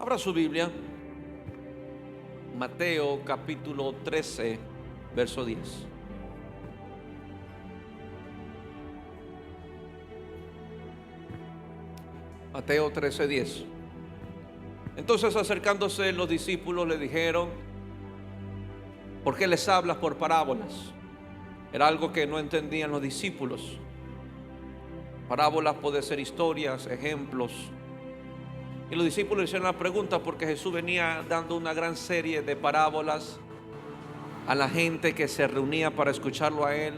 Abra su Biblia, Mateo capítulo 13, verso 10. Mateo 13, 10. Entonces, acercándose los discípulos, le dijeron: ¿por qué les hablas por parábolas? Era algo que no entendían los discípulos. Parábolas puede ser historias, ejemplos. Y los discípulos hicieron la pregunta porque Jesús venía dando una gran serie de parábolas a la gente que se reunía para escucharlo a Él.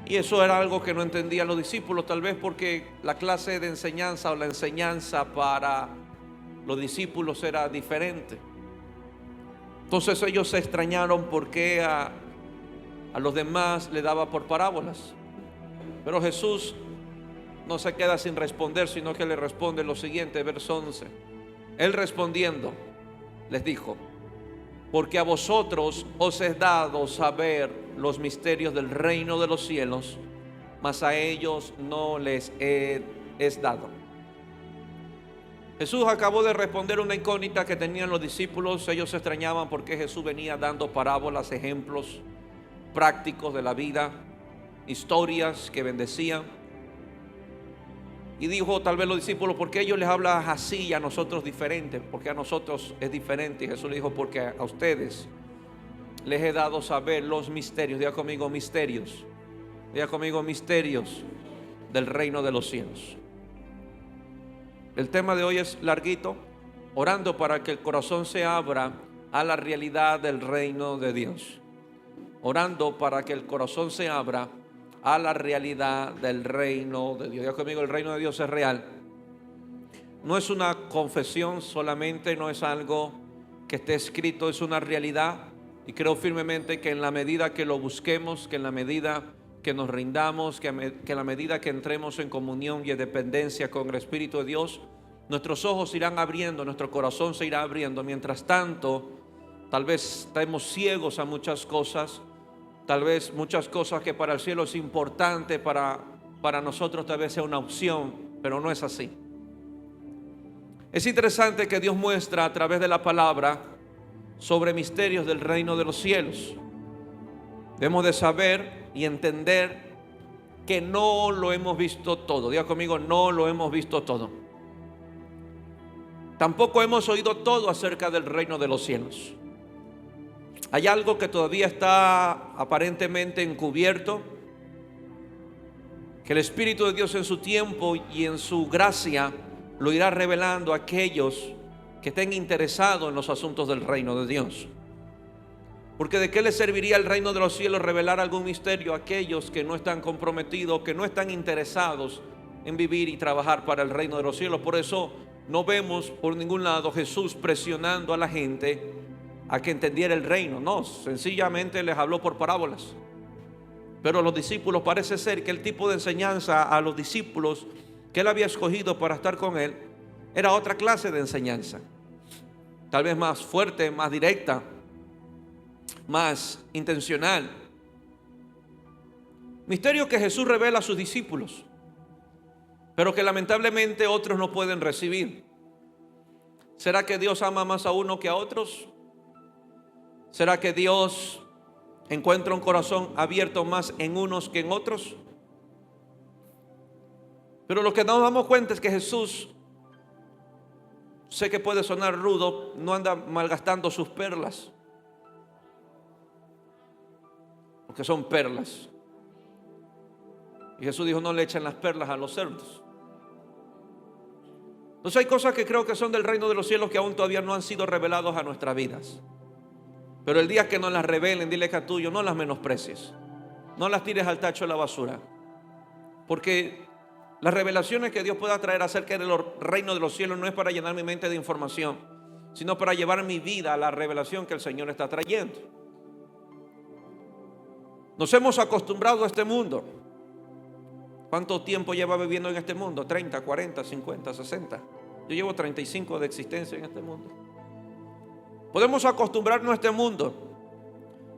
Y eso era algo que no entendían los discípulos, tal vez porque la clase de enseñanza o la enseñanza para los discípulos era diferente. Entonces ellos se extrañaron porque a los demás le daba por parábolas. Pero Jesús no se queda sin responder, sino que le responde lo siguiente, verso 11. Él respondiendo les dijo: porque a vosotros os es dado saber los misterios del reino de los cielos, mas a ellos no les es dado. Jesús acabó de responder una incógnita que tenían los discípulos. Ellos se extrañaban porque Jesús venía dando parábolas, ejemplos prácticos de la vida, historias que bendecían. Y dijo tal vez los discípulos: ¿por qué ellos les hablan así y a nosotros diferente? Porque a nosotros es diferente. Y Jesús le dijo: porque a ustedes les he dado saber los misterios. Diga conmigo: misterios. Diga conmigo: misterios del reino de los cielos. El tema de hoy es larguito: orando para que el corazón se abra a la realidad del reino de Dios. Orando para que el corazón se abra a la realidad del reino de Dios. Diga conmigo: el reino de Dios es real. No es una confesión solamente, no es algo que esté escrito, es una realidad. Y creo firmemente que en la medida que lo busquemos, que en la medida que nos rindamos, que en la medida que entremos en comunión y en dependencia con el Espíritu de Dios, nuestros ojos se irán abriendo, nuestro corazón se irá abriendo. Mientras tanto, tal vez estemos ciegos a muchas cosas. Tal vez muchas cosas que para el cielo es importante, para nosotros tal vez sea una opción, pero no es así. Es interesante que Dios muestra a través de la palabra sobre misterios del reino de los cielos. Debemos de saber y entender que no lo hemos visto todo. Diga conmigo: no lo hemos visto todo. Tampoco hemos oído todo acerca del reino de los cielos. Hay algo que todavía está aparentemente encubierto, que el Espíritu de Dios en su tiempo y en su gracia lo irá revelando a aquellos que estén interesados en los asuntos del reino de Dios. Porque ¿de qué les serviría el reino de los cielos revelar algún misterio a aquellos que no están comprometidos, que no están interesados en vivir y trabajar para el reino de los cielos? Por eso no vemos por ningún lado Jesús presionando a la gente a que entendiera el reino. No, sencillamente les habló por parábolas. Pero a los discípulos parece ser que el tipo de enseñanza a los discípulos que él había escogido para estar con él era otra clase de enseñanza, tal vez más fuerte, más directa, más intencional. Misterio que Jesús revela a sus discípulos, pero que lamentablemente otros no pueden recibir. ¿Será que Dios ama más a uno que a otros? ¿Será que Dios encuentra un corazón abierto más en unos que en otros? Pero lo que nos damos cuenta es que Jesús, sé que puede sonar rudo, no anda malgastando sus perlas, porque son perlas. Y Jesús dijo: no le echen las perlas a los cerdos. Entonces hay cosas que creo que son del reino de los cielos que aún todavía no han sido revelados a nuestras vidas. Pero el día que nos las revelen, dile que a tuyo no las menosprecies, no las tires al tacho de la basura. Porque las revelaciones que Dios pueda traer acerca del reino de los cielos no es para llenar mi mente de información, sino para llevar mi vida a la revelación que el Señor está trayendo. Nos hemos acostumbrado a este mundo. ¿Cuánto tiempo lleva viviendo en este mundo? 30, 40, 50, 60. Yo llevo 35 de existencia en este mundo. Podemos acostumbrarnos a este mundo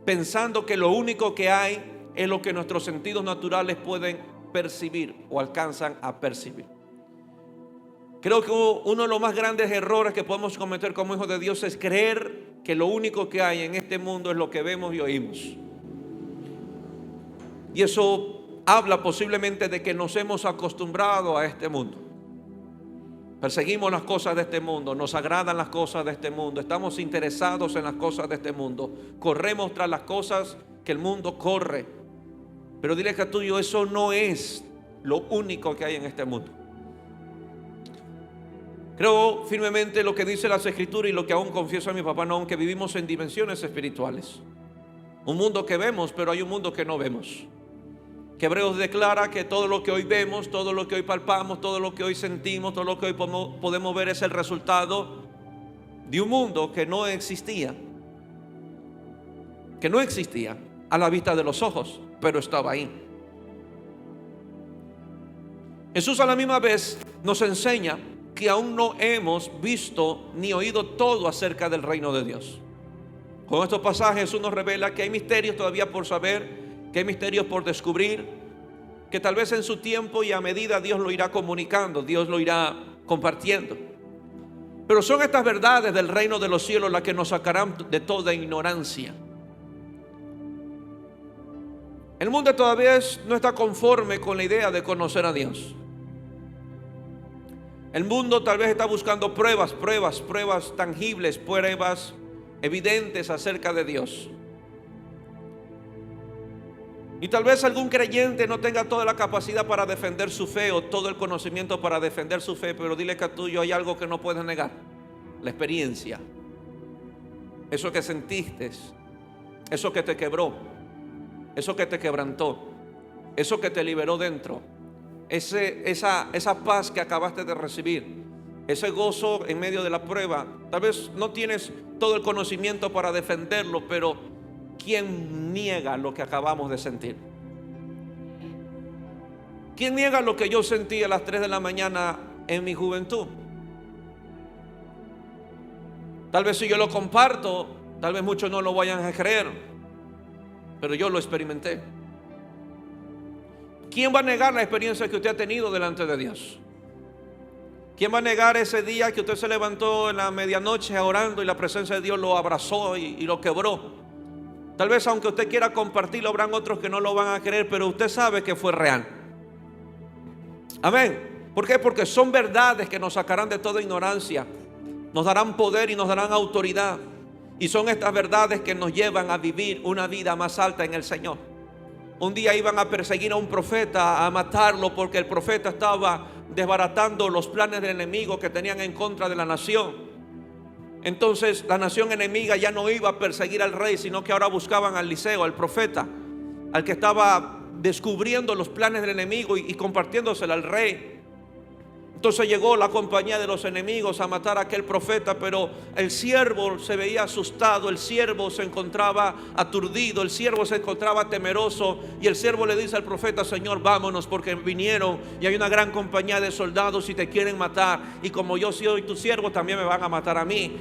pensando que lo único que hay es lo que nuestros sentidos naturales pueden percibir o alcanzan a percibir. Creo que uno de los más grandes errores que podemos cometer como hijos de Dios es creer que lo único que hay en este mundo es lo que vemos y oímos. Y eso habla posiblemente de que nos hemos acostumbrado a este mundo. Perseguimos las cosas de este mundo, nos agradan las cosas de este mundo, estamos interesados en las cosas de este mundo, corremos tras las cosas que el mundo corre. Pero dile que a tuyo, eso no es lo único que hay en este mundo. Creo firmemente lo que dice las Escrituras y lo que aún confieso a mi papá, no, que vivimos en dimensiones espirituales. Un mundo que vemos, pero hay un mundo que no vemos. Que Hebreos declara que todo lo que hoy vemos, todo lo que hoy palpamos, todo lo que hoy sentimos, todo lo que hoy podemos ver es el resultado de un mundo que no existía. Que no existía a la vista de los ojos, pero estaba ahí. Jesús a la misma vez nos enseña que aún no hemos visto ni oído todo acerca del reino de Dios. Con estos pasajes Jesús nos revela que hay misterios todavía por saber, que hay misterios por descubrir, que tal vez en su tiempo y a medida Dios lo irá comunicando, Dios lo irá compartiendo. Pero son estas verdades del reino de los cielos las que nos sacarán de toda ignorancia. El mundo todavía no está conforme con la idea de conocer a Dios. El mundo tal vez está buscando pruebas tangibles, pruebas evidentes acerca de Dios. Y tal vez algún creyente no tenga toda la capacidad para defender su fe o todo el conocimiento para defender su fe, pero dile que a tuyo hay algo que no puedes negar: la experiencia. Eso que sentiste, eso que te quebró, eso que te quebrantó, eso que te liberó dentro, esa paz que acabaste de recibir, ese gozo en medio de la prueba. Tal vez no tienes todo el conocimiento para defenderlo, pero ¿quién niega lo que acabamos de sentir? ¿Quién niega lo que yo sentí a las 3 de la mañana en mi juventud? Tal vez si yo lo comparto, tal vez muchos no lo vayan a creer, pero yo lo experimenté. ¿Quién va a negar la experiencia que usted ha tenido delante de Dios? ¿Quién va a negar ese día que usted se levantó en la medianoche orando y la presencia de Dios lo abrazó y lo quebró? Tal vez aunque usted quiera compartirlo, habrán otros que no lo van a creer, pero usted sabe que fue real. Amén. ¿Por qué? Porque son verdades que nos sacarán de toda ignorancia, nos darán poder y nos darán autoridad. Y son estas verdades que nos llevan a vivir una vida más alta en el Señor. Un día iban a perseguir a un profeta, a matarlo, porque el profeta estaba desbaratando los planes del enemigo que tenían en contra de la nación. Entonces la nación enemiga ya no iba a perseguir al rey, sino que ahora buscaban al Eliseo, al profeta, al que estaba descubriendo los planes del enemigo y compartiéndoselo al rey. Entonces llegó la compañía de los enemigos a matar a aquel profeta, pero el siervo se veía asustado, el siervo se encontraba aturdido, el siervo se encontraba temeroso, y el siervo le dice al profeta: Señor, vámonos, porque vinieron y hay una gran compañía de soldados y te quieren matar, y como yo soy tu siervo también me van a matar a mí.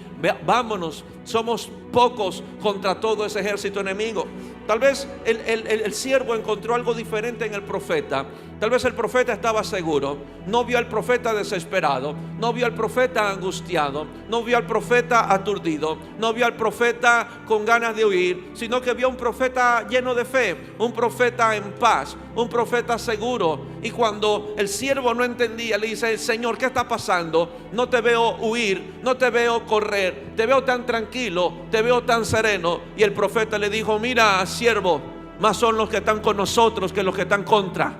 Vámonos, somos pocos contra todo ese ejército enemigo. Tal vez el siervo encontró algo diferente en el profeta. Tal vez el profeta estaba seguro, no vio al profeta desesperado, no vio al profeta angustiado, no vio al profeta aturdido, no vio al profeta con ganas de huir, sino que vio un profeta lleno de fe, un profeta en paz, un profeta seguro. Y cuando el siervo no entendía, le dice: Señor, ¿qué está pasando? No te veo huir, no te veo correr, te veo tan tranquilo, te veo tan sereno. Y el profeta le dijo: mira, siervo, más son los que están con nosotros que los que están contra.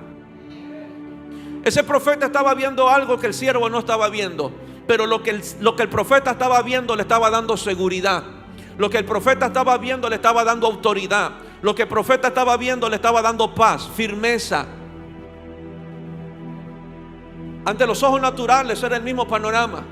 Ese profeta estaba viendo algo que el siervo no estaba viendo, pero lo que el profeta estaba viendo le estaba dando seguridad. Lo que el profeta estaba viendo le estaba dando autoridad. Lo que el profeta estaba viendo le estaba dando paz, firmeza. Ante los ojos naturales era el mismo panorama.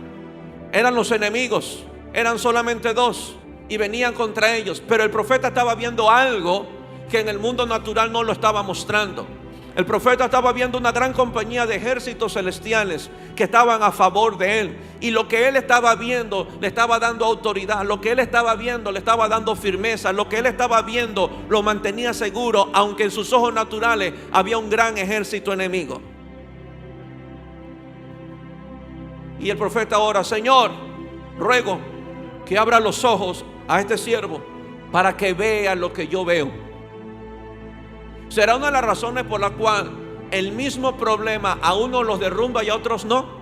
Eran los enemigos, eran solamente dos y venían contra ellos, pero el profeta estaba viendo algo que en el mundo natural no lo estaba mostrando. El profeta estaba viendo una gran compañía de ejércitos celestiales que estaban a favor de él. Y lo que él estaba viendo le estaba dando autoridad. Lo que él estaba viendo le estaba dando firmeza. Lo que él estaba viendo lo mantenía seguro, aunque en sus ojos naturales había un gran ejército enemigo. Y el profeta ora: Señor, ruego que abra los ojos a este siervo para que vea lo que yo veo. ¿Será una de las razones por la cual el mismo problema a unos los derrumba y a otros no?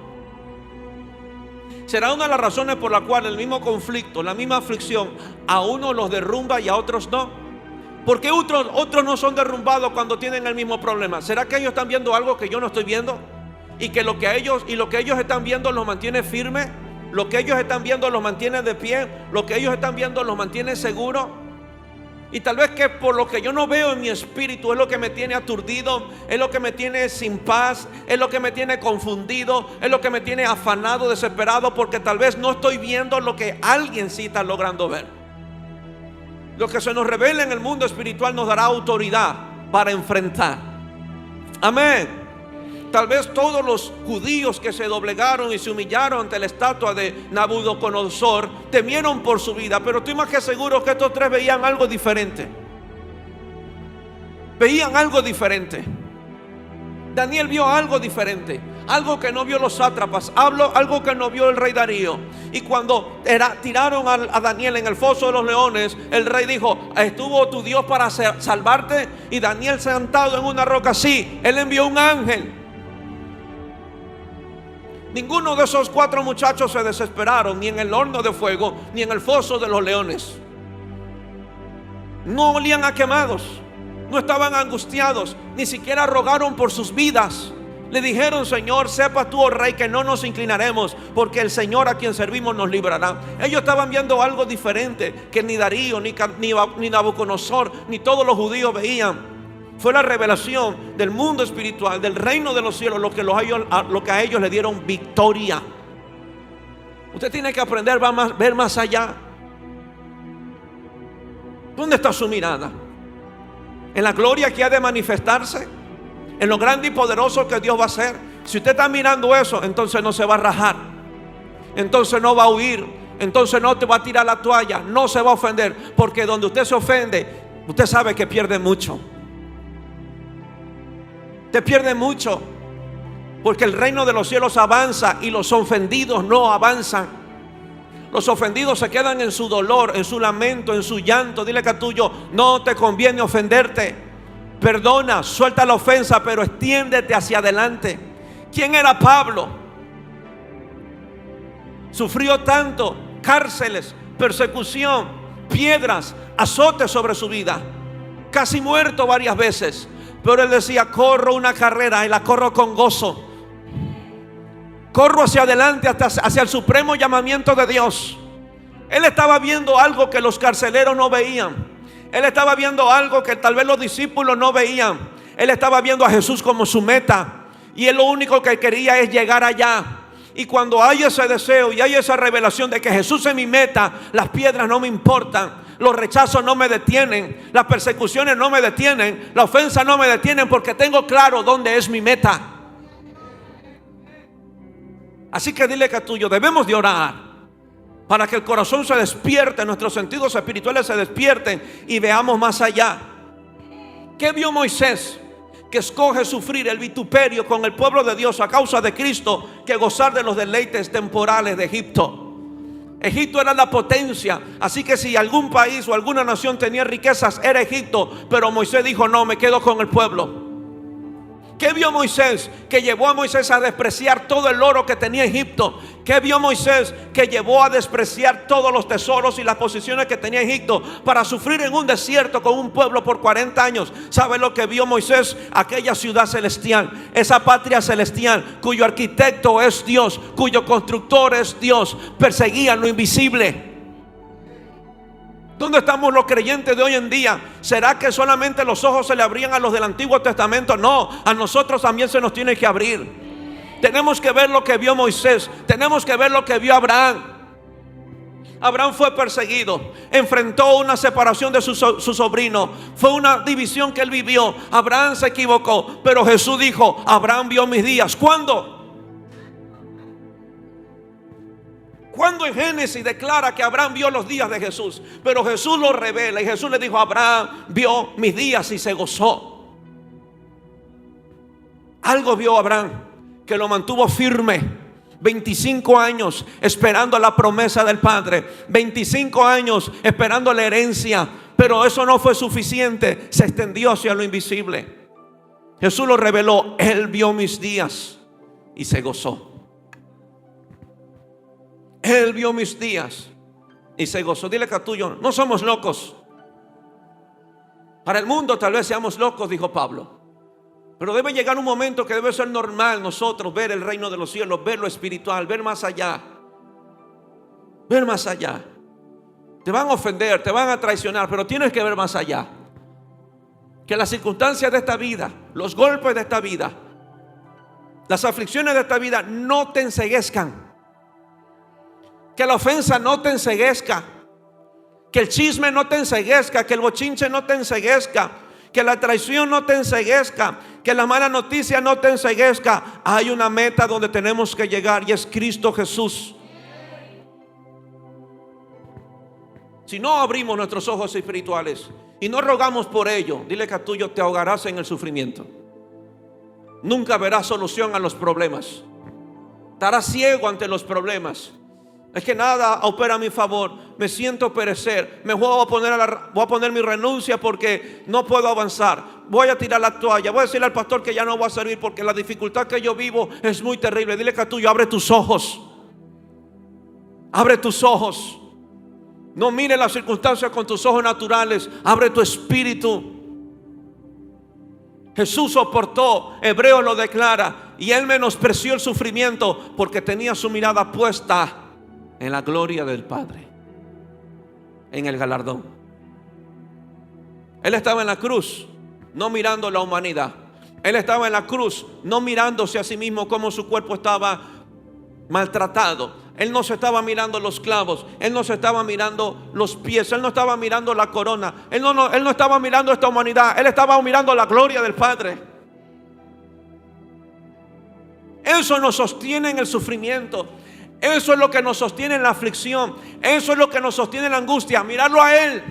¿Será una de las razones por la cual el mismo conflicto, la misma aflicción, a unos los derrumba y a otros no? ¿Por qué otros no son derrumbados cuando tienen el mismo problema? ¿Será que ellos están viendo algo que yo no estoy viendo? Y que lo que ellos están viendo los mantiene firmes, lo que ellos están viendo los mantiene de pie, lo que ellos están viendo los mantiene seguros. Y tal vez que por lo que yo no veo en mi espíritu es lo que me tiene aturdido, es lo que me tiene sin paz, es lo que me tiene confundido, es lo que me tiene afanado, desesperado, porque tal vez no estoy viendo lo que alguien sí está logrando ver. Lo que se nos revela en el mundo espiritual nos dará autoridad para enfrentar. Amén. Tal vez todos los judíos que se doblegaron y se humillaron ante la estatua de Nabucodonosor temieron por su vida, pero estoy más que seguro que estos tres veían algo diferente. Veían algo diferente. Daniel vio algo diferente, algo que no vio los sátrapas, algo que no vio el rey Darío. Y cuando tiraron a Daniel en el foso de los leones, el rey dijo: ¿estuvo tu Dios para salvarte? Y Daniel, sentado en una roca, sí, él envió un ángel. Ninguno de esos 4 muchachos se desesperaron, ni en el horno de fuego, ni en el foso de los leones. No olían a quemados, no estaban angustiados, ni siquiera rogaron por sus vidas. Le dijeron: Señor, sepa tú, oh rey, que no nos inclinaremos, porque el Señor a quien servimos nos librará. Ellos estaban viendo algo diferente que ni Darío, ni Nabucodonosor, ni todos los judíos veían. Fue la revelación del mundo espiritual, del reino de los cielos, lo que a ellos le dieron victoria. Usted tiene que aprender a ver más allá. ¿Dónde está su mirada? ¿En la gloria que ha de manifestarse? ¿En lo grande y poderoso que Dios va a hacer? Si usted está mirando eso, entonces no se va a rajar, entonces no va a huir, entonces no te va a tirar la toalla, no se va a ofender, porque donde usted se ofende, usted sabe que pierde mucho. Te pierde mucho, porque el reino de los cielos avanza y los ofendidos no avanzan. Los ofendidos se quedan en su dolor, en su lamento, en su llanto. Dile que a tuyo: no te conviene ofenderte. Perdona, suelta la ofensa, pero extiéndete hacia adelante. ¿Quién era Pablo? Sufrió tanto: cárceles, persecución, piedras, azotes sobre su vida, casi muerto varias veces. Pero él decía: corro una carrera y la corro con gozo. Corro hacia adelante hacia el supremo llamamiento de Dios. Él estaba viendo algo que los carceleros no veían. Él estaba viendo algo que tal vez los discípulos no veían. Él estaba viendo a Jesús como su meta, y él lo único que quería es llegar allá. Y cuando hay ese deseo y hay esa revelación de que Jesús es mi meta, las piedras no me importan, los rechazos no me detienen, las persecuciones no me detienen, la ofensa no me detienen, porque tengo claro dónde es mi meta. Así que dile que a tuyo: debemos de orar para que el corazón se despierte, nuestros sentidos espirituales se despierten y veamos más allá. ¿Qué vio Moisés que escoge sufrir el vituperio con el pueblo de Dios a causa de Cristo que gozar de los deleites temporales de Egipto? Egipto era la potencia, así que si algún país o alguna nación tenía riquezas, era Egipto. Pero Moisés dijo: no, me quedo con el pueblo. ¿Qué vio Moisés que llevó a Moisés a despreciar todo el oro que tenía Egipto? ¿Qué vio Moisés que llevó a despreciar todos los tesoros y las posiciones que tenía Egipto para sufrir en un desierto con un pueblo por 40 años? ¿Sabe lo que vio Moisés? Aquella ciudad celestial, esa patria celestial cuyo arquitecto es Dios, cuyo constructor es Dios. Perseguían lo invisible. ¿Dónde estamos los creyentes de hoy en día? ¿Será que solamente los ojos se le abrían a los del Antiguo Testamento? No, a nosotros también se nos tiene que abrir. Tenemos que ver lo que vio Moisés, tenemos que ver lo que vio Abraham. Abraham fue perseguido, enfrentó una separación de su sobrino, fue una división que él vivió. Abraham se equivocó, pero Jesús dijo: Abraham vio mis días. ¿Cuándo? Cuando en Génesis declara que Abraham vio los días de Jesús, pero Jesús lo revela y Jesús le dijo: Abraham vio mis días y se gozó. Algo vio Abraham que lo mantuvo firme. 25 años esperando la promesa del Padre, 25 años esperando la herencia, pero eso no fue suficiente, se extendió hacia lo invisible. Jesús lo reveló, Él vio mis días y se gozó. Él vio mis días y se gozó. Dile que a tuyo, no somos locos. Para el mundo tal vez seamos locos, dijo Pablo, pero debe llegar un momento que debe ser normal nosotros ver el reino de los cielos, ver lo espiritual, ver más allá. Ver más allá. Te van a ofender, te van a traicionar, pero tienes que ver más allá. Que las circunstancias de esta vida, los golpes de esta vida, las aflicciones de esta vida no te enceguezcan. Que la ofensa no te enceguezca. Que el chisme no te enceguezca. Que el bochinche no te enceguezca. Que la traición no te enceguezca. Que la mala noticia no te enceguezca. Hay una meta donde tenemos que llegar y es Cristo Jesús. Si no abrimos nuestros ojos espirituales y no rogamos por ello, dile que a tuyo, te ahogarás en el sufrimiento. Nunca verás solución a los problemas. Estarás ciego ante los problemas. Es que nada opera a mi favor. Me siento perecer. Mejor voy a poner mi renuncia porque no puedo avanzar. Voy a tirar la toalla. Voy a decirle al pastor que ya no voy a servir porque la dificultad que yo vivo es muy terrible. Dile que a tuyo, abre tus ojos. Abre tus ojos. No mire las circunstancias con tus ojos naturales. Abre tu espíritu. Jesús soportó, Hebreo lo declara, y Él menospreció el sufrimiento porque tenía su mirada puesta en la gloria del Padre, en el galardón. Él estaba en la cruz, no mirando la humanidad. Él estaba en la cruz, no mirándose a sí mismo como su cuerpo estaba maltratado. Él no se estaba mirando los clavos. Él no se estaba mirando los pies. Él no estaba mirando la corona. Él no estaba mirando esta humanidad. Él estaba mirando la gloria del Padre. Eso nos sostiene en el sufrimiento. Eso es lo que nos sostiene en la aflicción. Eso es lo que nos sostiene en la angustia. Mirarlo a Él.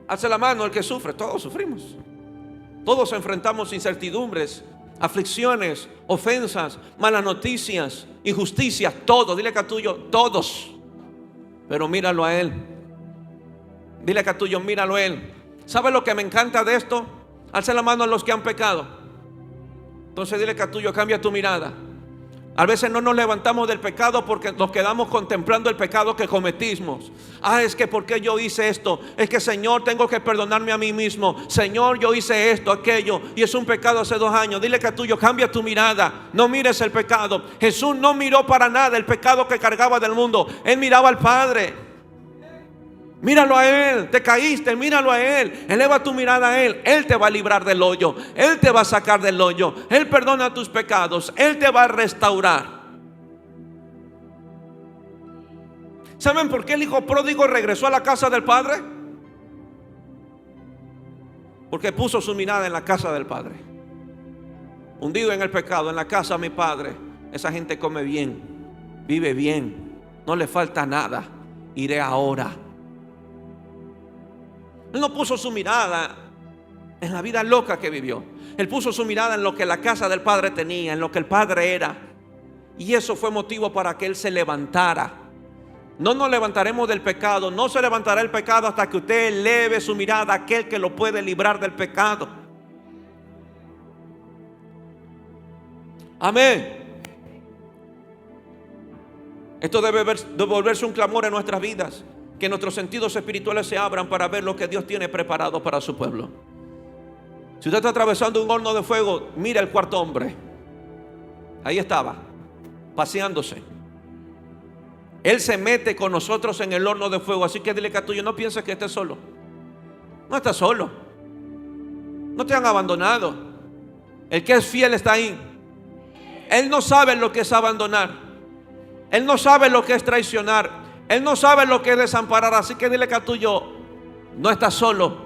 Alce la mano el que sufre. Todos sufrimos. Todos enfrentamos incertidumbres, aflicciones, ofensas, malas noticias, injusticias. Todo. Dile que a tuyo, todos. Pero míralo a Él. Dile que a tuyo, míralo a Él. ¿Sabe lo que me encanta de esto? Alce la mano a los que han pecado. Entonces dile que a tuyo, cambia tu mirada. A veces no nos levantamos del pecado porque nos quedamos contemplando el pecado que cometimos. Es que ¿por qué yo hice esto? Es que Señor, tengo que perdonarme a mí mismo. Señor, yo hice esto, aquello, y es un pecado hace 2 años. Dile que a tuyo, cambia tu mirada. No mires el pecado. Jesús no miró para nada el pecado que cargaba del mundo. Él miraba al Padre. Míralo a Él. Te caíste, míralo a Él. Eleva tu mirada a Él. Él te va a librar del hoyo. Él te va a sacar del hoyo. Él perdona tus pecados. Él te va a restaurar. ¿Saben por qué el hijo pródigo regresó a la casa del Padre? Porque puso su mirada en la casa del Padre. Hundido en el pecado, en la casa de mi Padre, esa gente come bien, vive bien, no le falta nada. Iré ahora. Él no puso su mirada en la vida loca que vivió. Él puso su mirada en lo que la casa del Padre tenía, en lo que el Padre era. Y eso fue motivo para que Él se levantara. No nos levantaremos del pecado. No se levantará el pecado hasta que usted eleve su mirada a aquel que lo puede librar del pecado. Amén. Esto debe volverse un clamor en nuestras vidas. Que nuestros sentidos espirituales se abran para ver lo que Dios tiene preparado para su pueblo. Si usted está atravesando un horno de fuego, mira el cuarto hombre. Ahí estaba, paseándose. Él se mete con nosotros en el horno de fuego. Así que dile que a tuyo, no pienses que estés solo. No estás solo. No te han abandonado. El que es fiel está ahí. Él no sabe lo que es abandonar. Él no sabe lo que es traicionar. Él no sabe lo que es desamparar. Así que dile que a tuyo, no estás solo.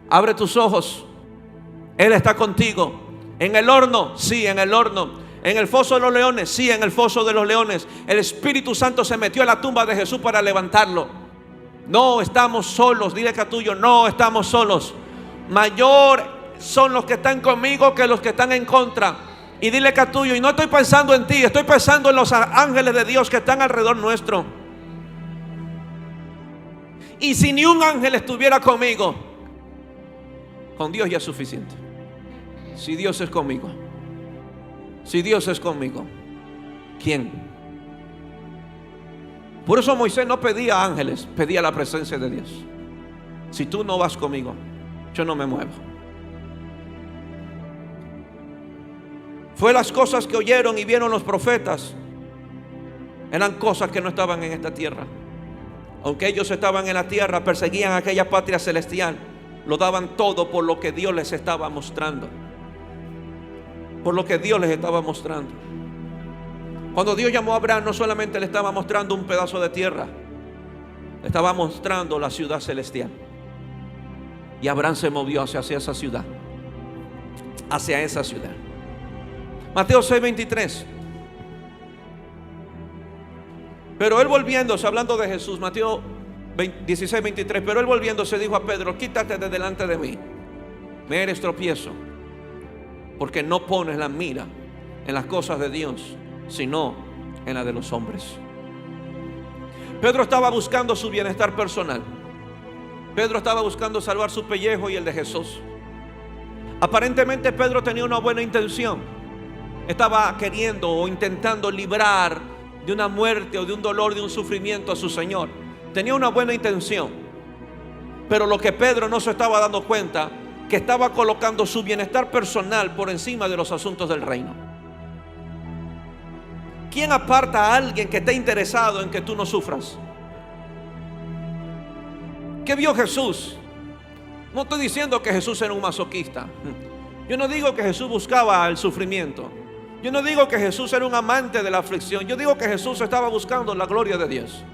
Abre tus ojos. Él está contigo. En el horno, sí, en el horno. En el foso de los leones, sí, en el foso de los leones. El Espíritu Santo se metió a la tumba de Jesús para levantarlo. No estamos solos. Dile que a tuyo, no estamos solos. Mayor son los que están conmigo que los que están en contra. Y dile que tuyo, y no estoy pensando en ti, estoy pensando en los ángeles de Dios que están alrededor nuestro. Y si ni un ángel estuviera conmigo, con Dios ya es suficiente. Si Dios es conmigo, si Dios es conmigo, ¿quién? Por eso Moisés no pedía ángeles, pedía la presencia de Dios. Si tú no vas conmigo, yo no me muevo. Fue las cosas que oyeron y vieron los profetas, eran cosas que no estaban en esta tierra. Aunque ellos estaban en la tierra, perseguían a aquella patria celestial, lo daban todo por lo que Dios les estaba mostrando. Por lo que Dios les estaba mostrando. Cuando Dios llamó a Abraham, no solamente le estaba mostrando un pedazo de tierra, le estaba mostrando la ciudad celestial. Y Abraham se movió hacia esa ciudad. Hacia esa ciudad. Mateo 6:23. Pero él volviéndose, hablando de Jesús, Mateo 16:23. Pero él volviéndose dijo a Pedro: quítate de delante de mí, me eres tropiezo, porque no pones la mira en las cosas de Dios, sino en la de los hombres. Pedro estaba buscando su bienestar personal. Pedro estaba buscando salvar su pellejo y el de Jesús. Aparentemente Pedro tenía una buena intención. Estaba queriendo o intentando librar de una muerte o de un dolor, de un sufrimiento a su Señor. Tenía una buena intención. Pero lo que Pedro no se estaba dando cuenta, que estaba colocando su bienestar personal por encima de los asuntos del reino. ¿Quién aparta a alguien que esté interesado en que tú no sufras? ¿Qué vio Jesús? No estoy diciendo que Jesús era un masoquista. Yo no digo que Jesús buscaba el sufrimiento. Yo no digo que Jesús era un amante de la aflicción. Yo digo que Jesús estaba buscando la gloria de Dios.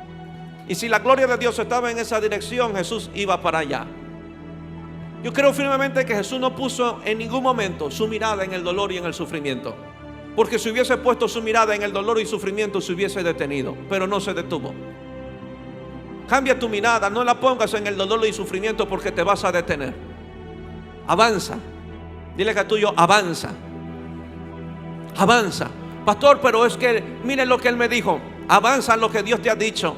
Y si la gloria de Dios estaba en esa dirección, Jesús iba para allá. Yo creo firmemente que Jesús no puso en ningún momento su mirada en el dolor y en el sufrimiento. Porque si hubiese puesto su mirada en el dolor y sufrimiento, se hubiese detenido. Pero no se detuvo. Cambia tu mirada, no la pongas en el dolor y sufrimiento, porque te vas a detener. Avanza. Dile que tuyo, avanza. Avanza. Pastor, pero es que mire lo que él me dijo. Avanza en lo que Dios te ha dicho.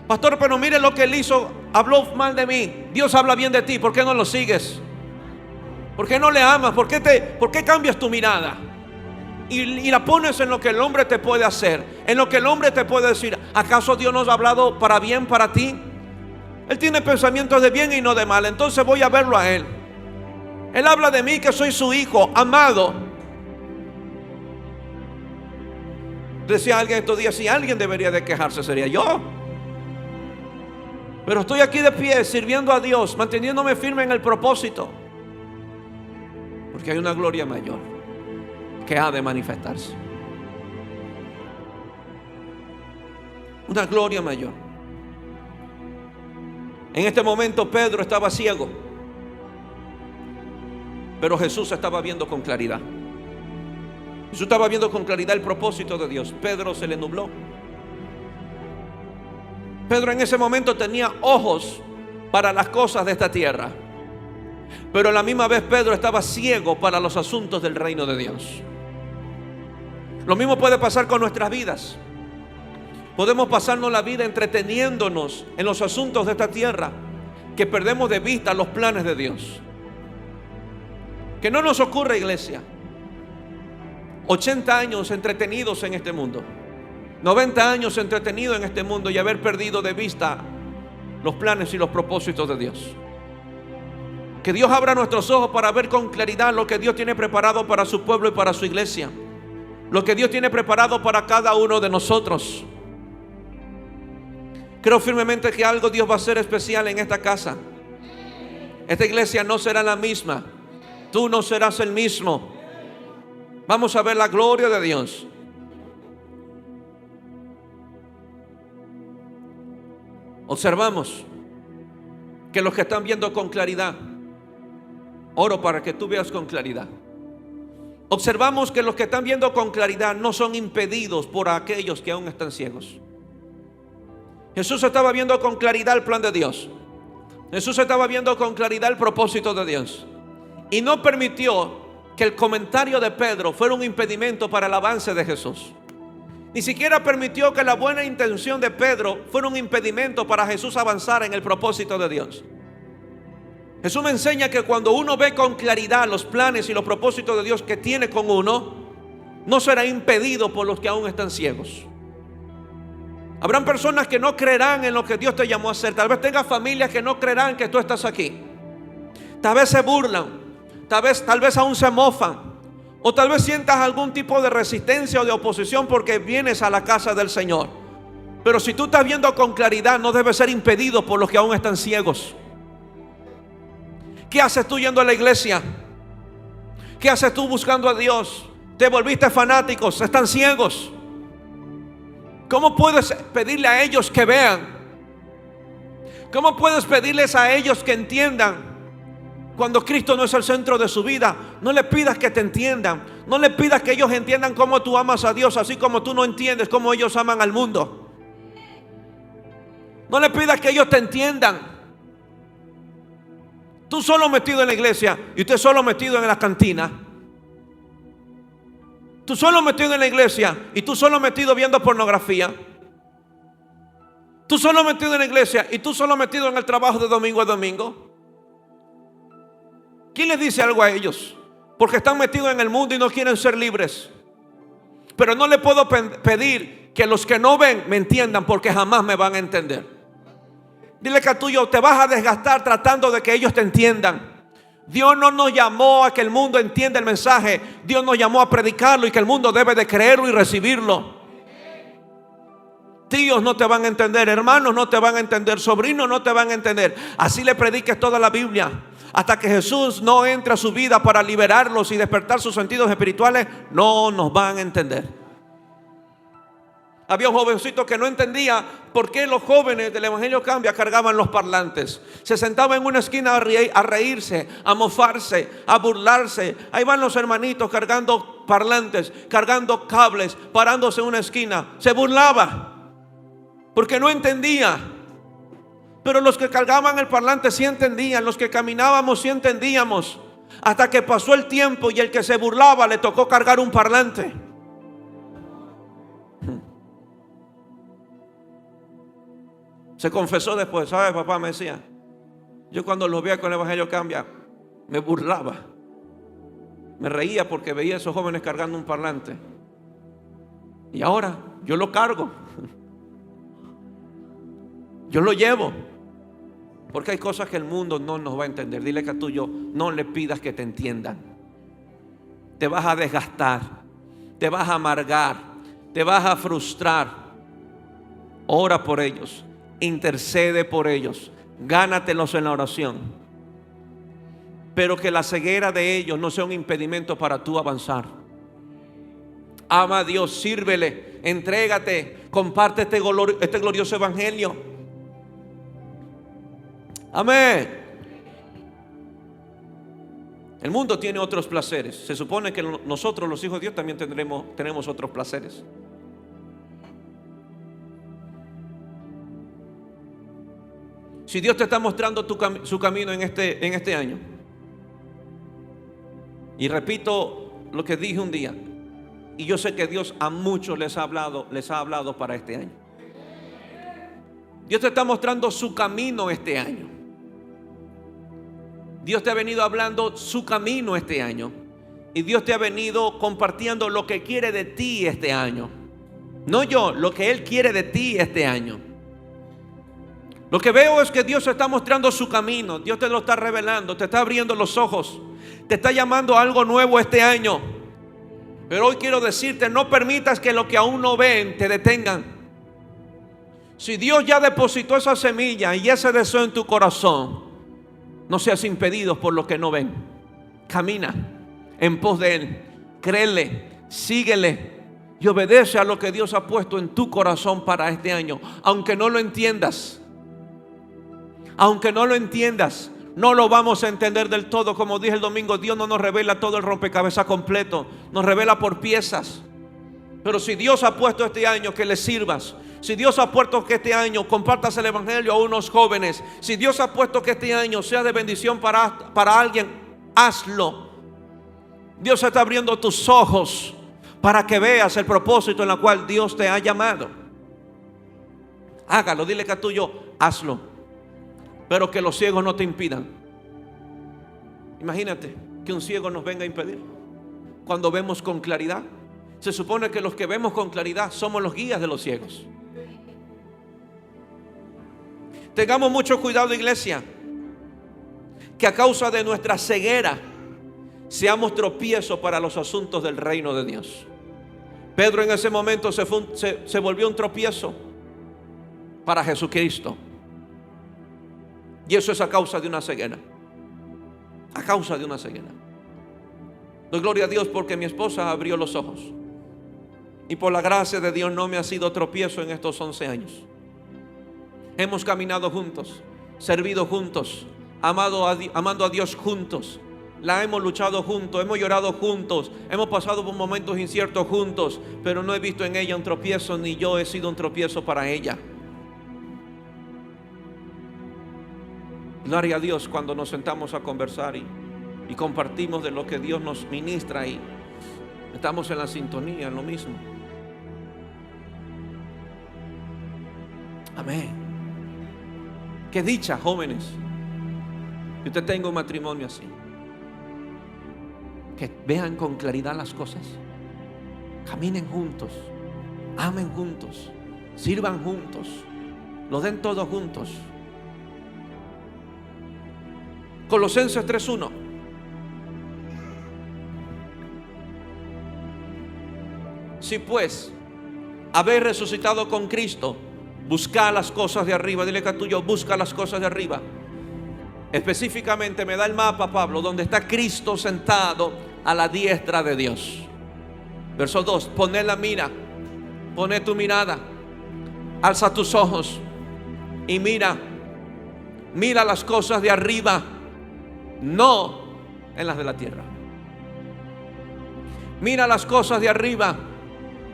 Pastor, pero mire lo que él hizo. Habló mal de mí. Dios habla bien de ti. ¿Por qué no lo sigues? ¿Por qué no le amas? ¿Por qué cambias tu mirada? Y la pones en lo que el hombre te puede hacer, en lo que el hombre te puede decir. ¿Acaso Dios nos ha hablado para bien para ti? Él tiene pensamientos de bien y no de mal. Entonces voy a verlo a Él. Él habla de mí, que soy su hijo amado. Decía alguien estos días: si alguien debería de quejarse, sería yo. Pero estoy aquí de pie sirviendo a Dios, manteniéndome firme en el propósito, porque hay una gloria mayor que ha de manifestarse. Una gloria mayor. En este momento Pedro estaba ciego, pero Jesús estaba viendo con claridad. Jesús estaba viendo con claridad el propósito de Dios. Pedro se le nubló. Pedro en ese momento tenía ojos para las cosas de esta tierra, pero a la misma vez Pedro estaba ciego para los asuntos del reino de Dios. Lo mismo puede pasar con nuestras vidas. Podemos pasarnos la vida entreteniéndonos en los asuntos de esta tierra, que perdemos de vista los planes de Dios. Que no nos ocurra, iglesia, 80 años entretenidos en este mundo, 90 años entretenidos en este mundo, y haber perdido de vista los planes y los propósitos de Dios. Que Dios abra nuestros ojos para ver con claridad lo que Dios tiene preparado para su pueblo y para su iglesia, lo que Dios tiene preparado para cada uno de nosotros. Creo firmemente que algo Dios va a hacer especial en esta casa. Esta iglesia no será la misma. Tú no serás el mismo. Vamos a ver la gloria de Dios. Observamos que los que están viendo con claridad, oro para que tú veas con claridad. Observamos que los que están viendo con claridad no son impedidos por aquellos que aún están ciegos. Jesús estaba viendo con claridad el plan de Dios. Jesús estaba viendo con claridad el propósito de Dios, y no permitió que el comentario de Pedro fuera un impedimento para el avance de Jesús. Ni siquiera permitió que la buena intención de Pedro fuera un impedimento para Jesús avanzar en el propósito de Dios. Jesús me enseña que cuando uno ve con claridad los planes y los propósitos de Dios que tiene con uno, no será impedido por los que aún están ciegos. Habrán personas que no creerán en lo que Dios te llamó a hacer. Tal vez tengas familias que no creerán que tú estás aquí. Tal vez se burlan, tal vez aún se mofan, o tal vez sientas algún tipo de resistencia o de oposición porque vienes a la casa del Señor. Pero si tú estás viendo con claridad, no debes ser impedido por los que aún están ciegos. ¿Qué haces tú yendo a la iglesia? ¿Qué haces tú buscando a Dios? Te volviste fanáticos, están ciegos. ¿Cómo puedes pedirle a ellos que vean? ¿Cómo puedes pedirles a ellos que entiendan cuando Cristo no es el centro de su vida? No le pidas que te entiendan. No le pidas que ellos entiendan cómo tú amas a Dios, así como tú no entiendes cómo ellos aman al mundo. No le pidas que ellos te entiendan. Tú solo metido en la iglesia y usted solo metido en la cantina. Tú solo metido en la iglesia y tú solo metido viendo pornografía. Tú solo metido en la iglesia y tú solo metido en el trabajo de domingo a domingo. ¿Quién les dice algo a ellos? Porque están metidos en el mundo y no quieren ser libres. Pero no le puedo pedir que los que no ven me entiendan, porque jamás me van a entender. Dile que a tuyo te vas a desgastar tratando de que ellos te entiendan. Dios no nos llamó a que el mundo entienda el mensaje. Dios nos llamó a predicarlo y que el mundo debe de creerlo y recibirlo. Tíos no te van a entender, hermanos no te van a entender, sobrinos no te van a entender. Así le prediques toda la Biblia, hasta que Jesús no entre a su vida para liberarlos y despertar sus sentidos espirituales, no nos van a entender. Había un jovencito que no entendía por qué los jóvenes del Evangelio Cambia cargaban los parlantes. Se sentaba en una esquina a reírse, a mofarse, a burlarse. Ahí van los hermanitos cargando parlantes, cargando cables, parándose en una esquina. Se burlaba porque no entendía. Pero los que cargaban el parlante sí entendían. Los que caminábamos sí entendíamos. Hasta que pasó el tiempo y el que se burlaba le tocó cargar un parlante. Se confesó después. ¿Sabe, papá? Me decía, yo cuando los veía con el Evangelio Cambia me burlaba, me reía porque veía a esos jóvenes cargando un parlante. Y ahora yo lo cargo, yo lo llevo, porque hay cosas que el mundo no nos va a entender. Dile que a tuyo, no le pidas que te entiendan. Te vas a desgastar, te vas a amargar, te vas a frustrar. Ora por ellos, intercede por ellos, gánatelos en la oración. Pero que la ceguera de ellos no sea un impedimento para tú avanzar. Ama a Dios, sírvele, entrégate, comparte este glorioso evangelio. Amén. El mundo tiene otros placeres. Se supone que nosotros los hijos de Dios también tenemos otros placeres. Si Dios te está mostrando su camino en este año, y repito lo que dije un día, y yo sé que Dios a muchos les ha hablado para este año. Dios te está mostrando su camino este año. Dios te ha venido hablando su camino este año, y Dios te ha venido compartiendo lo que quiere de ti este año. No yo, lo que Él quiere de ti este año. Lo que veo es que Dios está mostrando su camino. Dios te lo está revelando, te está abriendo los ojos, te está llamando a algo nuevo este año. Pero hoy quiero decirte, no permitas que lo que aún no ven te detengan. Si Dios ya depositó esa semilla y ese deseo en tu corazón, no seas impedido por lo que no ven. Camina en pos de Él, créele, síguele y obedece a lo que Dios ha puesto en tu corazón para este año, aunque no lo entiendas. Aunque no lo entiendas, no lo vamos a entender del todo. Como dije el domingo, Dios no nos revela todo el rompecabezas completo, nos revela por piezas. Pero si Dios ha puesto este año que le sirvas, si Dios ha puesto que este año compartas el evangelio a unos jóvenes, si Dios ha puesto que este año sea de bendición para alguien, hazlo. Dios está abriendo tus ojos para que veas el propósito en el cual Dios te ha llamado. Hágalo, dile que a tuyo, hazlo, pero que los ciegos no te impidan. Imagínate que un ciego nos venga a impedir cuando vemos con claridad. Se supone que los que vemos con claridad somos los guías de los ciegos. Tengamos mucho cuidado, iglesia, que a causa de nuestra ceguera seamos tropiezo para los asuntos del reino de Dios. Pedro en ese momento se volvió un tropiezo para Jesucristo. Y eso es a causa de una ceguera. A causa de una ceguera. Doy gloria a Dios porque mi esposa abrió los ojos. Y por la gracia de Dios no me ha sido tropiezo en estos 11 años. Hemos caminado juntos, servido juntos, amando a Dios juntos. La hemos luchado juntos, hemos llorado juntos, hemos pasado por momentos inciertos juntos, pero no he visto en ella un tropiezo, ni yo he sido un tropiezo para ella. Gloria a Dios cuando nos sentamos a conversar y compartimos de lo que Dios nos ministra y estamos en la sintonía, en lo mismo. Amén. Qué dicha, jóvenes, que usted tenga un matrimonio así, que vean con claridad las cosas, caminen juntos, amen juntos, sirvan juntos, lo den todo juntos. Colosenses 3:1. Si pues habéis resucitado con Cristo, buscad las cosas de arriba. Dile que a tuyo, busca las cosas de arriba. Específicamente me da el mapa, Pablo, donde está Cristo sentado a la diestra de Dios. Verso 2, poné la mira, poné tu mirada, alza tus ojos y mira las cosas de arriba, no en las de la tierra. Mira las cosas de arriba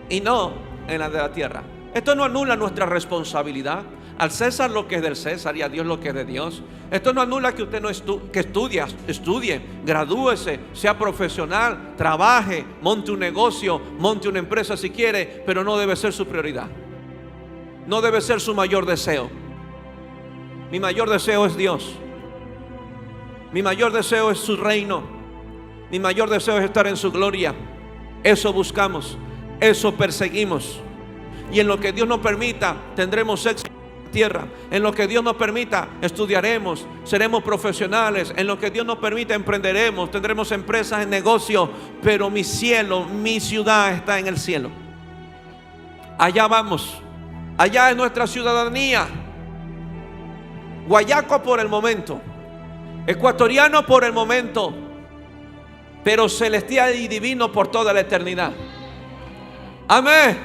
y no en las de la tierra. Esto no anula nuestra responsabilidad. Al César lo que es del César y a Dios lo que es de Dios. Esto no anula que usted no estudie, gradúese, sea profesional, trabaje, monte un negocio, monte una empresa si quiere, pero no debe ser su prioridad. No debe ser su mayor deseo. Mi mayor deseo es Dios. Mi mayor deseo es su reino. Mi mayor deseo es estar en su gloria. Eso buscamos, eso perseguimos. Y en lo que Dios nos permita, tendremos éxito en la tierra. En lo que Dios nos permita, estudiaremos, seremos profesionales. En lo que Dios nos permita, emprenderemos, tendremos empresas en negocio. Pero mi cielo, mi ciudad está en el cielo. Allá vamos. Allá es nuestra ciudadanía. Guayaco por el momento, ecuatoriano por el momento, pero celestial y divino por toda la eternidad. Amén.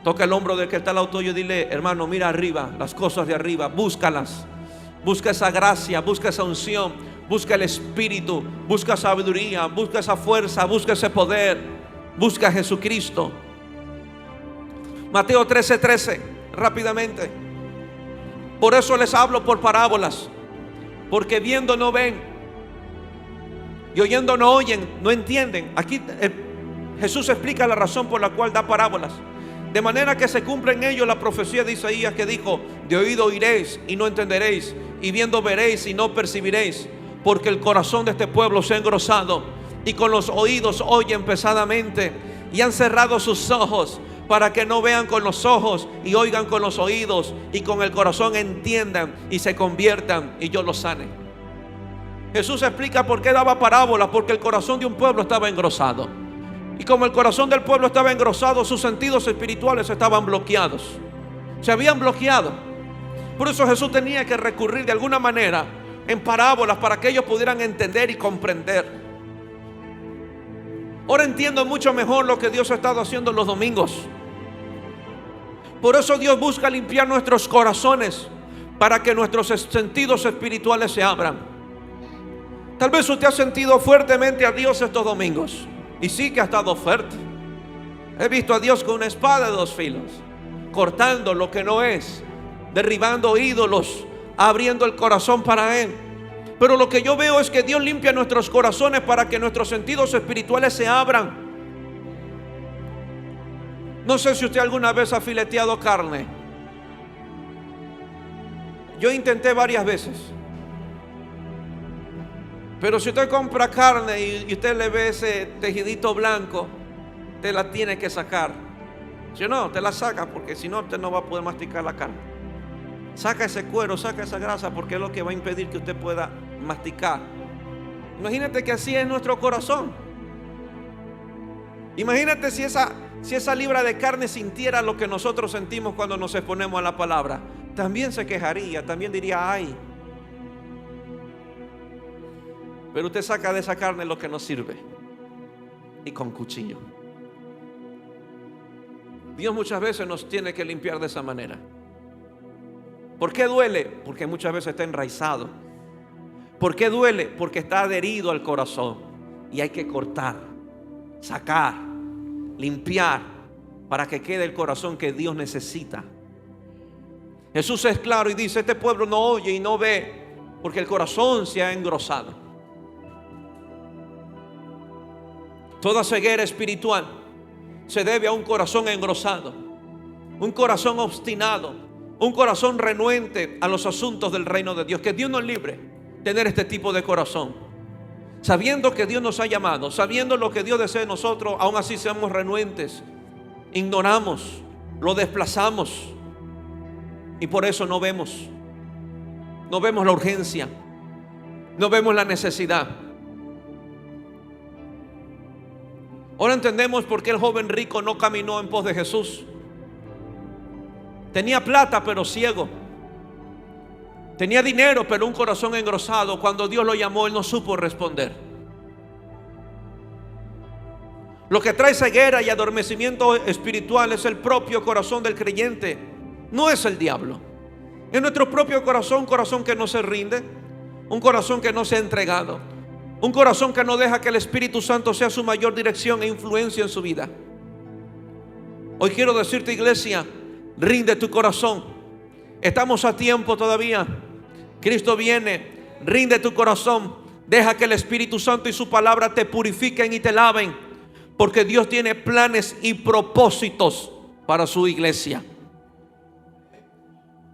Toca el hombro del que está al lado tuyo y dile, hermano, mira arriba, las cosas de arriba, búscalas. Busca esa gracia, busca esa unción, busca el Espíritu, busca sabiduría, busca esa fuerza, busca ese poder, busca a Jesucristo. Mateo 13:13, rápidamente. Por eso les hablo por parábolas, porque viendo no ven y oyendo no oyen, no entienden. Aquí Jesús explica la razón por la cual da parábolas. De manera que se cumple en ello la profecía de Isaías que dijo: de oído oiréis y no entenderéis, y viendo veréis y no percibiréis, porque el corazón de este pueblo se ha engrosado, y con los oídos oyen pesadamente, y han cerrado sus ojos, para que no vean con los ojos y oigan con los oídos, y con el corazón entiendan y se conviertan y yo los sane. Jesús explica por qué daba parábolas, porque el corazón de un pueblo estaba engrosado. Y como el corazón del pueblo estaba engrosado, sus sentidos espirituales estaban bloqueados. Se habían bloqueado. Por eso Jesús tenía que recurrir de alguna manera en parábolas para que ellos pudieran entender y comprender. Ahora entiendo mucho mejor lo que Dios ha estado haciendo los domingos. Por eso Dios busca limpiar nuestros corazones para que nuestros sentidos espirituales se abran. Tal vez usted ha sentido fuertemente a Dios estos domingos. Y sí que ha estado fuerte. He visto a Dios con una espada de dos filos, cortando lo que no es, derribando ídolos, abriendo el corazón para Él. Pero lo que yo veo es que Dios limpia nuestros corazones para que nuestros sentidos espirituales se abran. No sé si usted alguna vez ha fileteado carne. Yo intenté varias veces. Pero si usted compra carne y usted le ve ese tejidito blanco, te la tiene que sacar. Si no, te la saca, porque si no, usted no va a poder masticar la carne. Saca ese cuero, saca esa grasa, porque es lo que va a impedir que usted pueda masticar. Imagínate que así es nuestro corazón. Imagínate si esa libra de carne sintiera lo que nosotros sentimos cuando nos exponemos a la palabra. También se quejaría, también diría ay. Pero usted saca de esa carne lo que nos sirve, y con cuchillo. Dios muchas veces nos tiene que limpiar de esa manera. ¿Por qué duele? Porque muchas veces está enraizado. ¿Por qué duele? Porque está adherido al corazón, y hay que cortar, sacar, limpiar, para que quede el corazón que Dios necesita. Jesús es claro y dice: este pueblo no oye y no ve porque el corazón se ha engrosado. Toda ceguera espiritual se debe a un corazón engrosado, un corazón obstinado, un corazón renuente a los asuntos del reino de Dios. Que Dios nos libre tener este tipo de corazón, sabiendo que Dios nos ha llamado, sabiendo lo que Dios desea de nosotros. Aún así seamos renuentes, ignoramos, lo desplazamos, y por eso no vemos la urgencia, no vemos la necesidad. Ahora entendemos por qué el joven rico no caminó en pos de Jesús. Tenía plata pero ciego. Tenía dinero pero un corazón engrosado. Cuando Dios lo llamó, él no supo responder. Lo que trae ceguera y adormecimiento espiritual es el propio corazón del creyente, no es el diablo. Es nuestro propio corazón, un corazón que no se rinde, un corazón que no se ha entregado, un corazón que no deja que el Espíritu Santo sea su mayor dirección e influencia en su vida. Hoy quiero decirte, iglesia, rinde tu corazón. Estamos a tiempo todavía. Cristo viene. Rinde tu corazón. Deja que el Espíritu Santo y su palabra te purifiquen y te laven, porque Dios tiene planes y propósitos para su iglesia.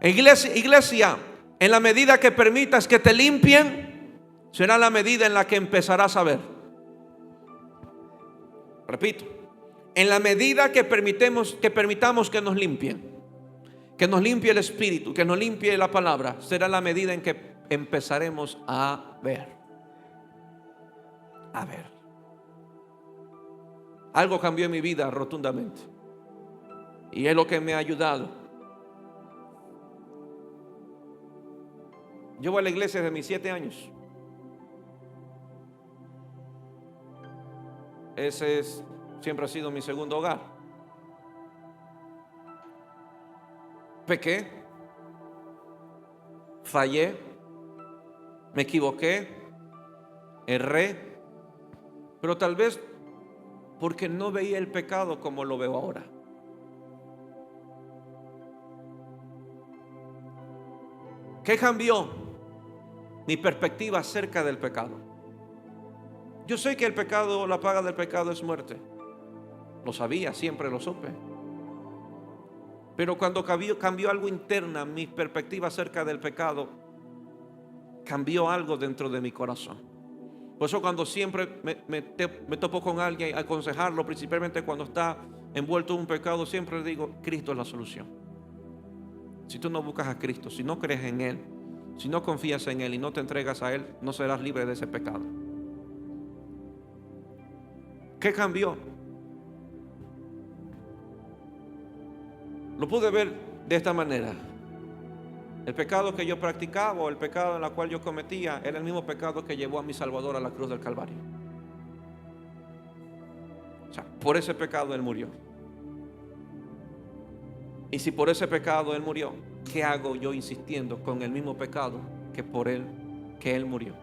Iglesia, en la medida que permitas que te limpien, será la medida en la que empezarás a ver. Repito, en la medida que permitamos que nos limpien, que nos limpie el Espíritu, que nos limpie la palabra, será la medida en que empezaremos a ver. A ver. Algo cambió en mi vida rotundamente, y es lo que me ha ayudado. Yo voy a la iglesia desde mis 7 años. Siempre ha sido mi segundo hogar. Pequé, fallé, me equivoqué, erré, pero tal vez porque no veía el pecado como lo veo ahora. ¿Qué cambió? Mi perspectiva acerca del pecado. Yo sé que el pecado, la paga del pecado es muerte. Lo sabía, siempre lo supe. Pero cuando cambió algo interna, mi perspectiva acerca del pecado, cambió algo dentro de mi corazón. Por eso cuando siempre me topo con alguien, a aconsejarlo, principalmente cuando está envuelto en un pecado, siempre le digo: Cristo es la solución. Si tú no buscas a Cristo, si no crees en Él, si no confías en Él y no te entregas a Él, no serás libre de ese pecado. ¿Qué cambió? Lo pude ver de esta manera. El pecado que yo practicaba, o el pecado en el cual yo cometía, era el mismo pecado que llevó a mi Salvador a la cruz del Calvario. O sea, por ese pecado Él murió. Y si por ese pecado Él murió, ¿qué hago yo insistiendo con el mismo pecado que por Él, que Él murió?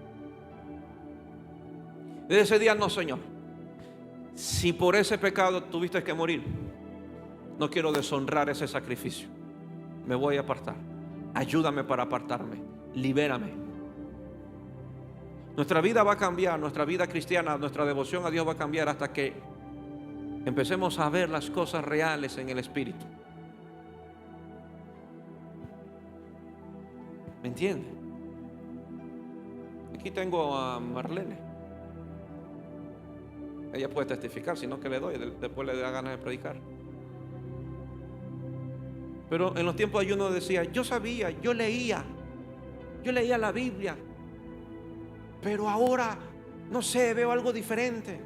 Desde ese día, no, Señor. Si por ese pecado tuviste que morir, no quiero deshonrar ese sacrificio. Me voy a apartar. Ayúdame para apartarme. Libérame. Nuestra vida va a cambiar, nuestra vida cristiana, nuestra devoción a Dios va a cambiar hasta que empecemos a ver las cosas reales en el Espíritu. ¿Me entiende? Aquí tengo a Marlene. Ella puede testificar, si no que le doy, después le da ganas de predicar. Pero en los tiempos de ayuno decía, yo sabía, yo leía la Biblia, pero ahora, no sé, veo algo diferente.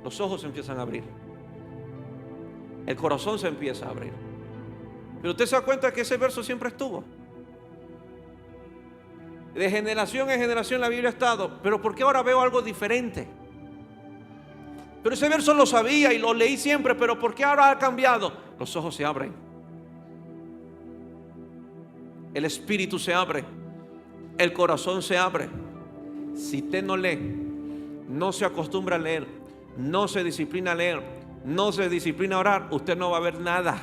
Los ojos se empiezan a abrir, el corazón se empieza a abrir. Pero usted se da cuenta que ese verso siempre estuvo. De generación en generación la Biblia ha estado, pero ¿por qué ahora veo algo diferente? Pero ese verso lo sabía y lo leí siempre, pero ¿por qué ahora ha cambiado? Los ojos se abren, el espíritu se abre, el corazón se abre. Si usted no lee, no se acostumbra a leer, no se disciplina a leer, no se disciplina a orar, usted no va a ver nada.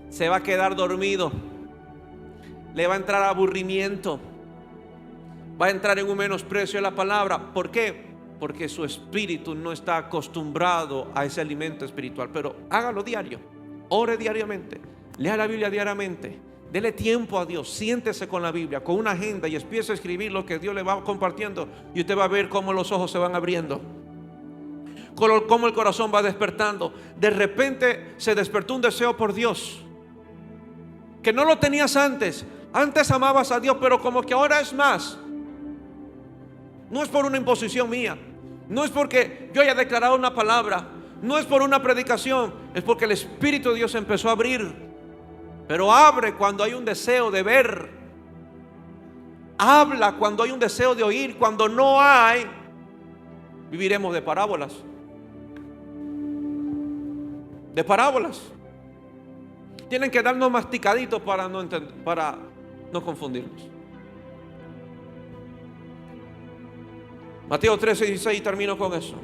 Se va a quedar dormido, le va a entrar aburrimiento, va a entrar en un menosprecio de la palabra. ¿Por qué? Porque su espíritu no está acostumbrado a ese alimento espiritual. Pero hágalo diario, ore diariamente, lea la Biblia diariamente, dele tiempo a Dios, siéntese con la Biblia, con una agenda, y empiece a escribir lo que Dios le va compartiendo, y usted va a ver cómo los ojos se van abriendo, cómo el corazón va despertando. De repente se despertó un deseo por Dios que no lo tenías antes. Antes amabas a Dios, pero como que ahora es más. No es por una imposición mía, no es porque yo haya declarado una palabra, no es por una predicación, es porque el Espíritu de Dios empezó a abrir. Pero abre cuando hay un deseo de ver, habla cuando hay un deseo de oír. Cuando no hay, viviremos de parábolas. De parábolas. Tienen que darnos masticaditos para no confundirnos. Mateo 13:16, y termino con eso.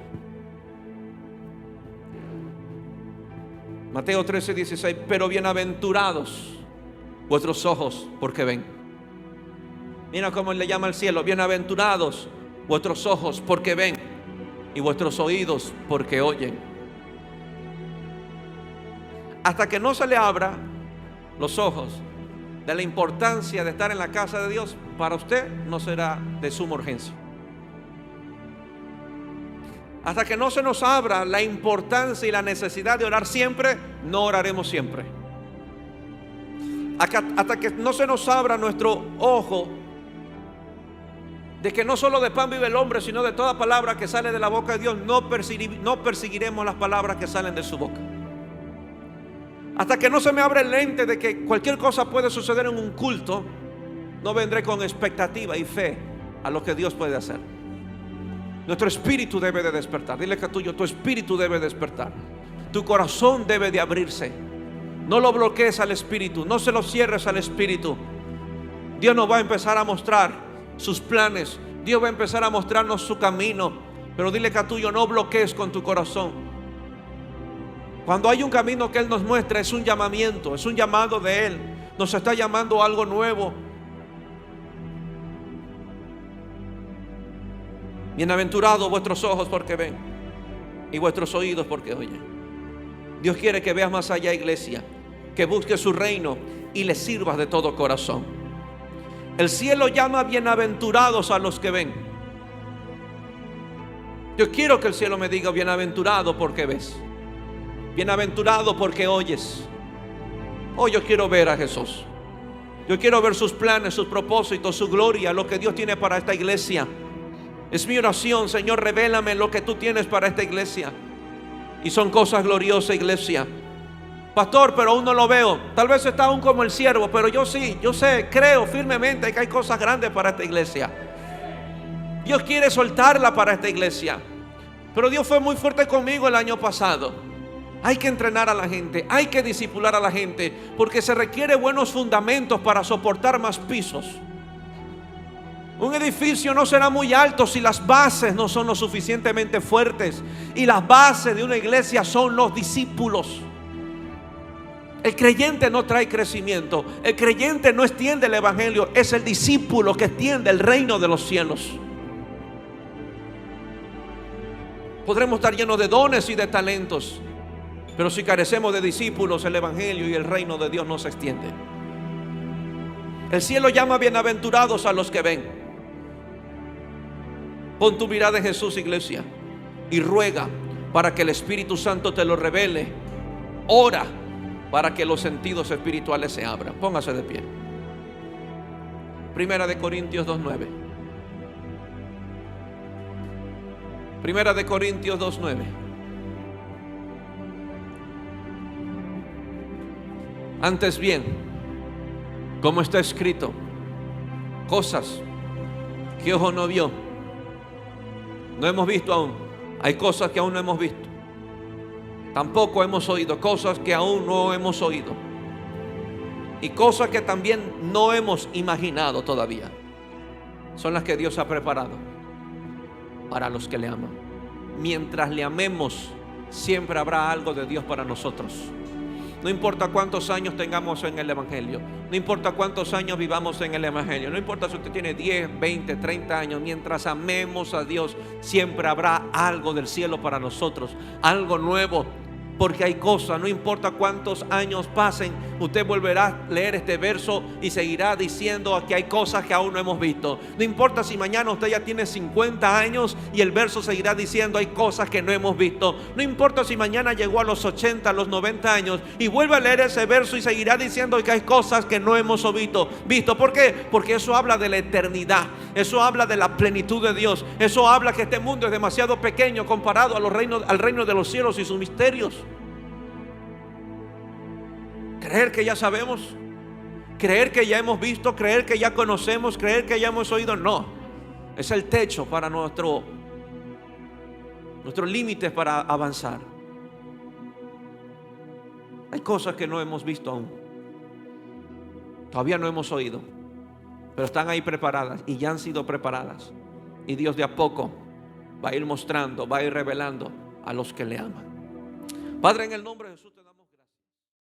Mateo 13:16, pero bienaventurados vuestros ojos porque ven. Mira cómo le llama al cielo: bienaventurados vuestros ojos porque ven, y vuestros oídos porque oyen. Hasta que no se le abra los ojos de la importancia de estar en la casa de Dios, para usted no será de suma urgencia. Hasta que no se nos abra la importancia y la necesidad de orar siempre, no oraremos siempre. Hasta que no se nos abra nuestro ojo de que no solo de pan vive el hombre, sino de toda palabra que sale de la boca de Dios, no perseguiremos las palabras que salen de su boca. Hasta que no se me abra el lente de que cualquier cosa puede suceder en un culto, no vendré con expectativa y fe a lo que Dios puede hacer. Nuestro espíritu debe de despertar. Dile que tuyo, tu espíritu debe despertar. Tu corazón debe de abrirse. No lo bloquees al espíritu, no se lo cierres al espíritu. Dios nos va a empezar a mostrar sus planes, Dios va a empezar a mostrarnos su camino. Pero dile que tuyo, no bloquees con tu corazón. Cuando hay un camino que Él nos muestra, es un llamamiento, es un llamado de Él. Nos está llamando a algo nuevo. Bienaventurados vuestros ojos porque ven, y vuestros oídos porque oyen. Dios quiere que veas más allá, iglesia, que busques su reino y le sirvas de todo corazón. El cielo llama bienaventurados a los que ven. Yo quiero que el cielo me diga: bienaventurado porque ves, bienaventurado porque oyes. Hoy yo quiero ver a Jesús. Yo quiero ver sus planes, sus propósitos, su gloria, lo que Dios tiene para esta iglesia. Es mi oración: Señor, revélame lo que tú tienes para esta iglesia. Y son cosas gloriosas, iglesia. Pastor, pero aún no lo veo. Tal vez está aún como el siervo, pero yo sí, yo sé, creo firmemente que hay cosas grandes para esta iglesia. Dios quiere soltarla para esta iglesia. Pero Dios fue muy fuerte conmigo el año pasado. Hay que entrenar a la gente, hay que discipular a la gente, porque se requiere buenos fundamentos para soportar más pisos. Un edificio no será muy alto si las bases no son lo suficientemente fuertes. Y las bases de una iglesia son los discípulos. El creyente no trae crecimiento, el creyente no extiende el evangelio, es el discípulo que extiende el reino de los cielos. Podremos estar llenos de dones y de talentos, pero si carecemos de discípulos, el evangelio y el reino de Dios no se extiende. El cielo llama bienaventurados a los que ven. Pon tu mirada en Jesús, iglesia, y ruega para que el Espíritu Santo te lo revele. Ora para que los sentidos espirituales se abran. Póngase de pie. Primera de Corintios 2:9. Primera de Corintios 2:9. Antes bien, como está escrito, cosas que ojo no vio, no hemos visto aún. Hay cosas que aún no hemos visto. Tampoco hemos oído, cosas que aún no hemos oído. Y cosas que también no hemos imaginado todavía. Son las que Dios ha preparado para los que le aman. Mientras le amemos, siempre habrá algo de Dios para nosotros. No importa cuántos años tengamos en el evangelio, no importa cuántos años vivamos en el evangelio, no importa si usted tiene 10, 20, 30 años, mientras amemos a Dios, siempre habrá algo del cielo para nosotros, algo nuevo. Porque hay cosas, no importa cuántos años pasen, usted volverá a leer este verso y seguirá diciendo que hay cosas que aún no hemos visto. No importa si mañana usted ya tiene 50 años y el verso seguirá diciendo hay cosas que no hemos visto. No importa si mañana llegó a los 80, a los 90 años y vuelve a leer ese verso y seguirá diciendo que hay cosas que no hemos visto. ¿Por qué? Porque eso habla de la eternidad, eso habla de la plenitud de Dios, eso habla que este mundo es demasiado pequeño comparado al reino de los cielos y sus misterios. Creer que ya sabemos, creer que ya hemos visto, creer que ya conocemos, creer que ya hemos oído, no. Es el techo para nuestros límites para avanzar. Hay cosas que no hemos visto aún, todavía no hemos oído, pero están ahí preparadas y ya han sido preparadas. Y Dios de a poco va a ir mostrando, va a ir revelando a los que le aman. Padre, en el nombre de Jesús te damos